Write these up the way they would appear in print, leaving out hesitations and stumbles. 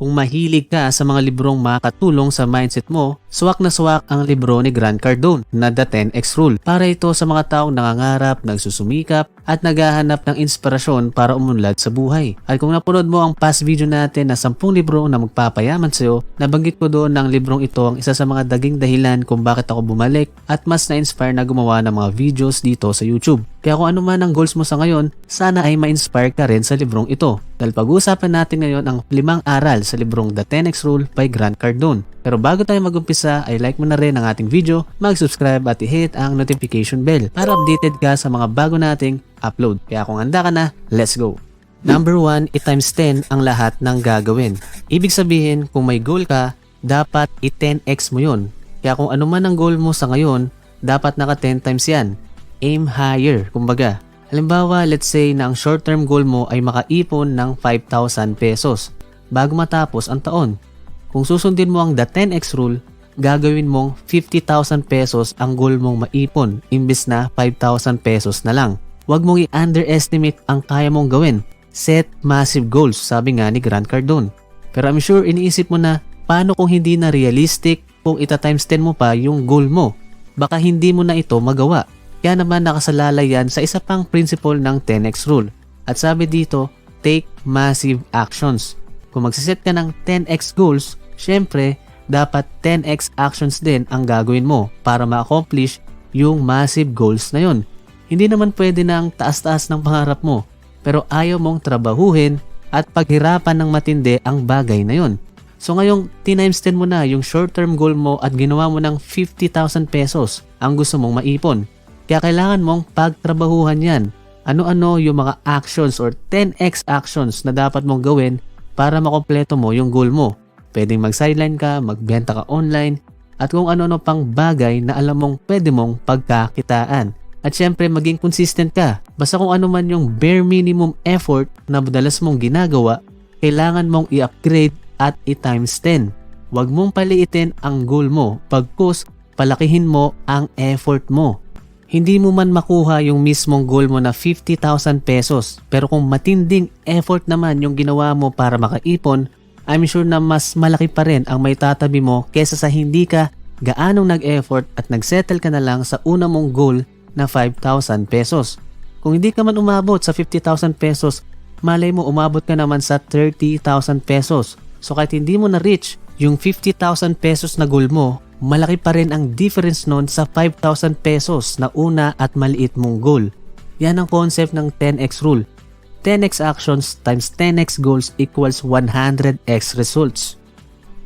Kung mahilig ka sa mga librong makakatulong sa mindset mo, swak na swak ang libro ni Grant Cardone na The 10X Rule. Para ito sa mga taong nangangarap, nagsusumikap, at naghahanap ng inspirasyon para umunlad sa buhay. At kung napanood mo ang past video natin na 10 libro na magpapayaman sa'yo, nabanggit ko doon ng librong ito ang isa sa mga daging dahilan kung bakit ako bumalik at mas na-inspire na gumawa ng mga videos dito sa YouTube. Kaya kung ano man ang goals mo sa ngayon, sana ay ma-inspire ka rin sa librong ito. Dahil pag-uusapan natin ngayon ang 5 aral sa librong The 10X Rule by Grant Cardone. Pero bago tayo mag-umpisa ay like mo na rin ang ating video, mag-subscribe at i-hit ang notification bell para updated ka sa mga bago nating upload. Kaya kung handa ka na, let's go! Number 1, i-times 10 ang lahat ng gagawin. Ibig sabihin, kung may goal ka, dapat i-10x mo yun. Kaya kung ano man ang goal mo sa ngayon, dapat naka 10 times yan. Aim higher, kumbaga. Halimbawa, let's say na ang short-term goal mo ay makaipon ng 5,000 pesos bago matapos ang taon. Kung susundin mo ang The 10X Rule, gagawin mong 50,000 pesos ang goal mong maipon imbes na 5,000 pesos na lang. Huwag mong i-underestimate ang kaya mong gawin. Set massive goals, sabi nga ni Grant Cardone. Pero I'm sure iniisip mo na, paano kung hindi na realistic kung ita-times 10 mo pa yung goal mo? Baka hindi mo na ito magawa. Kaya naman nakasalalay yan sa isa pang principle ng 10X Rule. At sabi dito, take massive actions. Kung magsiset ka ng 10X goals, syempre, dapat 10X actions din ang gagawin mo para ma-accomplish yung massive goals na yun. Hindi naman pwede na ang taas-taas ng pangarap mo, pero ayaw mong trabahuhin at paghirapan ng matindi ang bagay na yun. So ngayong times 10 mo na yung short-term goal mo at ginawa mo ng 50,000 pesos ang gusto mong maipon. Kaya kailangan mong pagtrabahuhan yan. Ano-ano yung mga actions or 10x actions na dapat mong gawin para makompleto mo yung goal mo. Pwedeng mag-sideline ka, magbenta ka online, at kung ano-ano pang bagay na alam mong pwede mong pagkakitaan. At syempre maging consistent ka. Basta kung ano man yung bare minimum effort na madalas mong ginagawa, kailangan mong i-upgrade at i-times 10. Huwag mong paliitin ang goal mo, pagkus palakihin mo ang effort mo. Hindi mo man makuha yung mismong goal mo na 50,000 pesos, pero kung matinding effort naman yung ginawa mo para makaipon, I'm sure na mas malaki pa rin ang may tatabi mo kesa sa hindi ka gaanong nag-effort at nagsettle ka na lang sa una mong goal na 5,000 pesos. Kung hindi ka man umabot sa 50,000 pesos, malay mo umabot ka naman sa 30,000 pesos. So kahit hindi mo na-reach yung 50,000 pesos na goal mo, malaki pa rin ang difference nun sa 5,000 pesos na una at maliit mong goal. Yan ang concept ng 10x rule. 10x actions times 10x goals equals 100x results.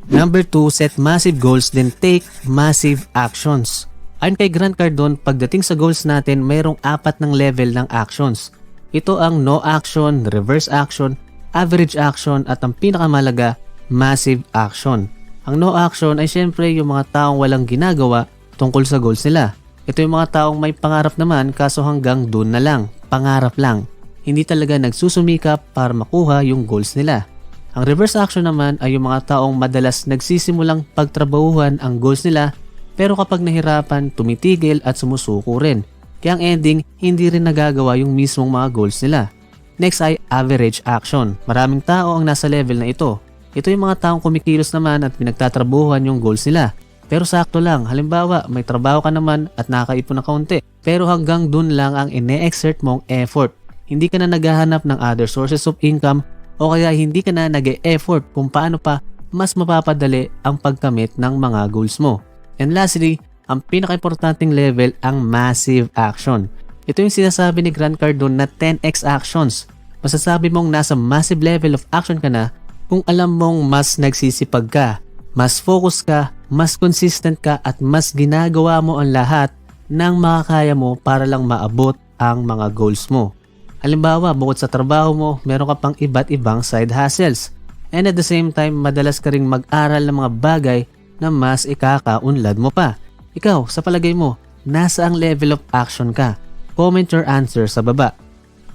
Number 2, set massive goals then take massive actions. Ayon kay Grant Cardone, pagdating sa goals natin, mayroong 4 ng level ng actions. Ito ang no action, reverse action, average action at ang pinakamalaga, massive action. Ang no action ay syempre yung mga taong walang ginagawa tungkol sa goals nila. Ito yung mga taong may pangarap naman kaso hanggang dun na lang, pangarap lang. Hindi talaga nagsusumikap para makuha yung goals nila. Ang reverse action naman ay yung mga taong madalas nagsisimulang pagtrabahuhan ang goals nila pero kapag nahirapan, tumitigil at sumusuko rin. Kaya ang ending, hindi rin nagagawa yung mismong mga goals nila. Next ay average action. Maraming tao ang nasa level na ito. Ito yung mga taong kumikilos naman at pinagtatrabuhan yung goals nila. Pero sakto lang, halimbawa may trabaho ka naman at nakakaipon ng kaunti. Pero hanggang dun lang ang ine-exert mong effort. Hindi ka na naghahanap ng other sources of income o kaya hindi ka na nag-e-effort kung paano pa mas mapapadali ang pagkamit ng mga goals mo. And lastly, ang pinaka-importanting level ang massive action. Ito yung sinasabi ni Grant Cardone na 10x actions. Masasabi mong nasa massive level of action ka na kung alam mong mas nagsisipag ka, mas focus ka, mas consistent ka at mas ginagawa mo ang lahat ng makakaya mo para lang maabot ang mga goals mo. Halimbawa, bukod sa trabaho mo, meron ka pang iba't ibang side hustles. And at the same time, madalas ka ring mag-aral ng mga bagay na mas ikakaunlad mo pa. Ikaw, sa palagay mo, nasa ang level of action ka? Comment your answer sa baba.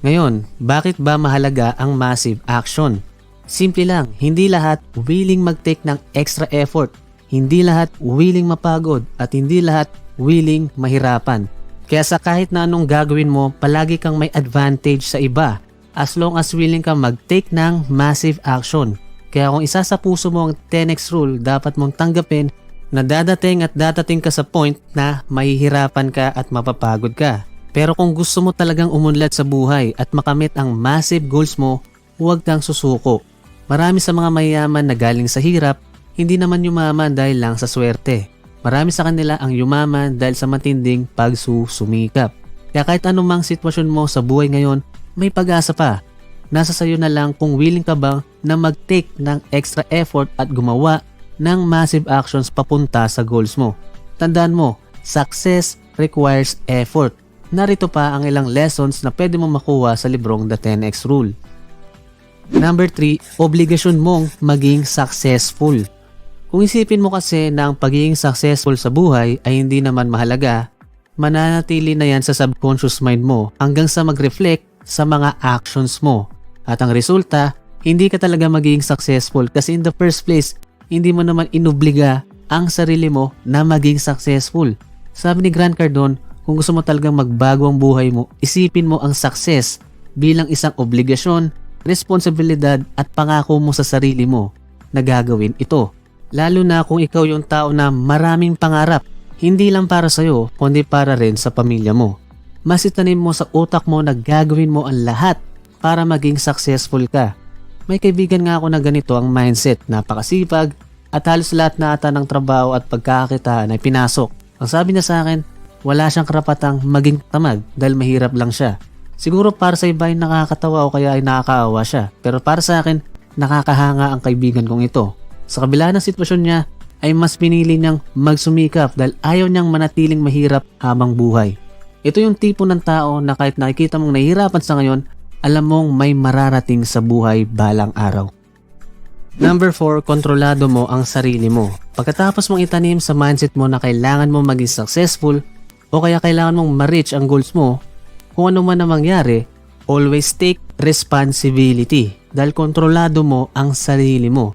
Ngayon, bakit ba mahalaga ang massive action? Simple lang, hindi lahat willing mag-take ng extra effort, hindi lahat willing mapagod, at hindi lahat willing mahirapan. Kaya sa kahit na anong gagawin mo, palagi kang may advantage sa iba as long as willing kang mag-take ng massive action. Kaya kung isa sa puso mo ang 10x rule, dapat mong tanggapin na dadating ka sa point na mahihirapan ka at mapapagod ka. Pero kung gusto mo talagang umunlad sa buhay at makamit ang massive goals mo, huwag kang susuko. Marami sa mga mayayaman na galing sa hirap, hindi naman yumaman dahil lang sa swerte. Marami sa kanila ang yumaman dahil sa matinding pagsusumikap. Kaya kahit anumang sitwasyon mo sa buhay ngayon, may pag-asa pa. Nasa sayo na lang kung willing ka bang na mag-take ng extra effort at gumawa ng massive actions papunta sa goals mo. Tandaan mo, success requires effort. Narito pa ang ilang lessons na pwede mo makuha sa librong The 10X Rule. Number 3, obligasyon mong maging successful. Kung isipin mo kasi na ang pagiging successful sa buhay ay hindi naman mahalaga, mananatili na yan sa subconscious mind mo hanggang sa mag-reflect sa mga actions mo. At ang resulta, hindi ka talaga magiging successful kasi in the first place, hindi mo naman inobliga ang sarili mo na maging successful. Sabi ni Grant Cardone, kung gusto mo talagang magbago ang buhay mo, isipin mo ang success bilang isang obligasyon, responsibilidad at pangako mo sa sarili mo na gagawin ito. Lalo na kung ikaw yung tao na maraming pangarap, hindi lang para sa'yo, kundi para rin sa pamilya mo. Mas itanim mo sa utak mo na gagawin mo ang lahat para maging successful ka. May kaibigan nga ako na ganito ang mindset, napakasipag at halos lahat na ata ng trabaho at pagkakakitaan ay pinasok. Ang sabi niya sa akin, wala siyang karapatang maging tamad dahil mahirap lang siya. Siguro para sa iba ay nakakatawa o kaya ay nakakaawa siya. Pero para sa akin, nakakahanga ang kaibigan kong ito. Sa kabila ng sitwasyon niya, ay mas pinili niyang magsumikap dahil ayaw niyang manatiling mahirap habang buhay. Ito yung tipo ng tao na kahit nakikita mong nahihirapan sa ngayon, alam mong may mararating sa buhay balang araw. Number 4, kontrolado mo ang sarili mo. Pagkatapos mong itanim sa mindset mo na kailangan mo maging successful o kaya kailangan mong ma-reach ang goals mo, kung ano man ang mangyari, always take responsibility dahil kontrolado mo ang sarili mo.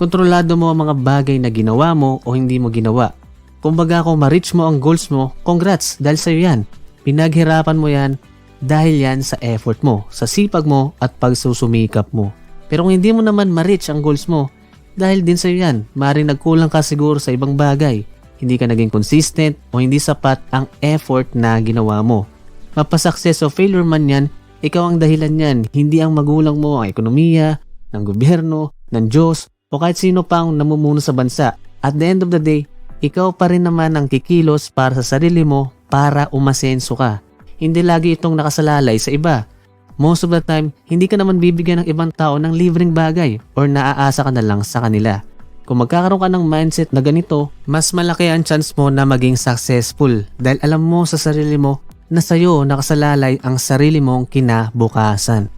Kontrolado mo ang mga bagay na ginawa mo o hindi mo ginawa. Kumbaga kung ma-reach mo ang goals mo, congrats dahil sa'yo yan. Pinaghirapan mo yan dahil yan sa effort mo, sa sipag mo at pagsusumikap mo. Pero kung hindi mo naman ma-reach ang goals mo, dahil din sa'yo yan, maaaring nagkulang ka siguro sa ibang bagay. Hindi ka naging consistent o hindi sapat ang effort na ginawa mo. Mapasuccess o failure man yan, ikaw ang dahilan yan, hindi ang magulang mo, ang ekonomiya, ng gobyerno, ng Diyos, o kahit sino pa ang namumuno sa bansa. At the end of the day, ikaw pa rin naman ang kikilos para sa sarili mo para umasenso ka. Hindi lagi itong nakasalalay sa iba. Most of the time, hindi ka naman bibigyan ng ibang tao ng libreng bagay or naaasa ka na lang sa kanila. Kung magkakaroon ka ng mindset na ganito, mas malaki ang chance mo na maging successful dahil alam mo sa sarili mo na sa'yo nakasalalay ang sarili mong kinabukasan.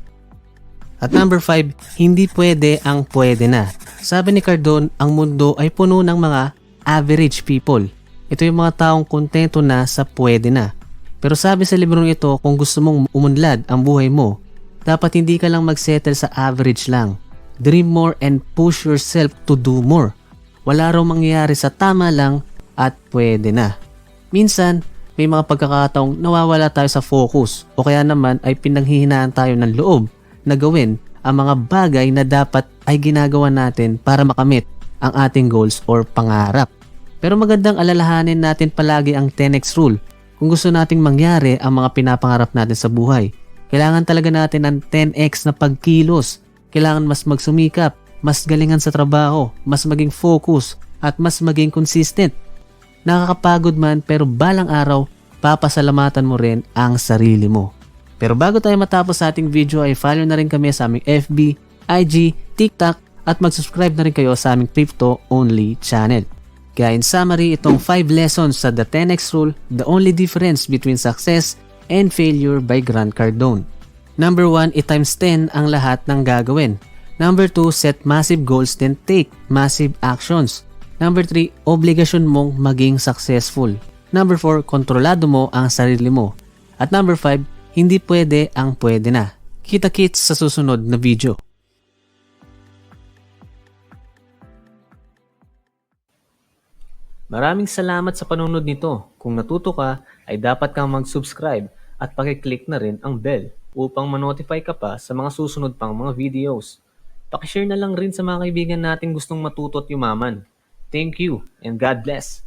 At number 5, hindi pwede ang pwede na. Sabi ni Cardone, ang mundo ay puno ng mga average people. Ito yung mga taong kontento na sa pwede na. Pero sabi sa librong ito, kung gusto mong umunlad ang buhay mo, dapat hindi ka lang magsettle sa average lang. Dream more and push yourself to do more. Wala raw mangyayari sa tama lang at pwede na. Minsan, may mga pagkakataong nawawala tayo sa focus o kaya naman ay pinanghihinaan tayo ng loob na gawin ang mga bagay na dapat ay ginagawa natin para makamit ang ating goals or pangarap. Pero magandang alalahanin natin palagi ang 10x rule. Kung gusto nating mangyari ang mga pinapangarap natin sa buhay, kailangan talaga natin ng 10x na pagkilos. Kailangan mas magsumikap, mas galingan sa trabaho, mas maging focus, at mas maging consistent. Nakakapagod man pero balang araw, papasalamatan mo rin ang sarili mo. Pero bago tayo matapos sa ating video ay follow na rin kami sa aming FB, IG, TikTok at mag-subscribe na rin kayo sa aming crypto only channel. Kaya in summary, itong 5 lessons sa The 10X Rule, the only difference between success and failure by Grant Cardone. Number 1, i-times 10 ang lahat ng gagawin. Number 2, set massive goals then take massive actions. Number 3, obligasyon mong maging successful. Number 4, kontrolado mo ang sarili mo. At number 5, hindi pwede ang pwede na. Kita-kits sa susunod na video. Maraming salamat sa panunod nito. Kung natuto ka, ay dapat kang mag-subscribe at pakiclick na rin ang bell upang ma-notify ka pa sa mga susunod pang mga videos. Pakishare na lang rin sa mga kaibigan natin gustong matuto at yumaman. Thank you and God bless.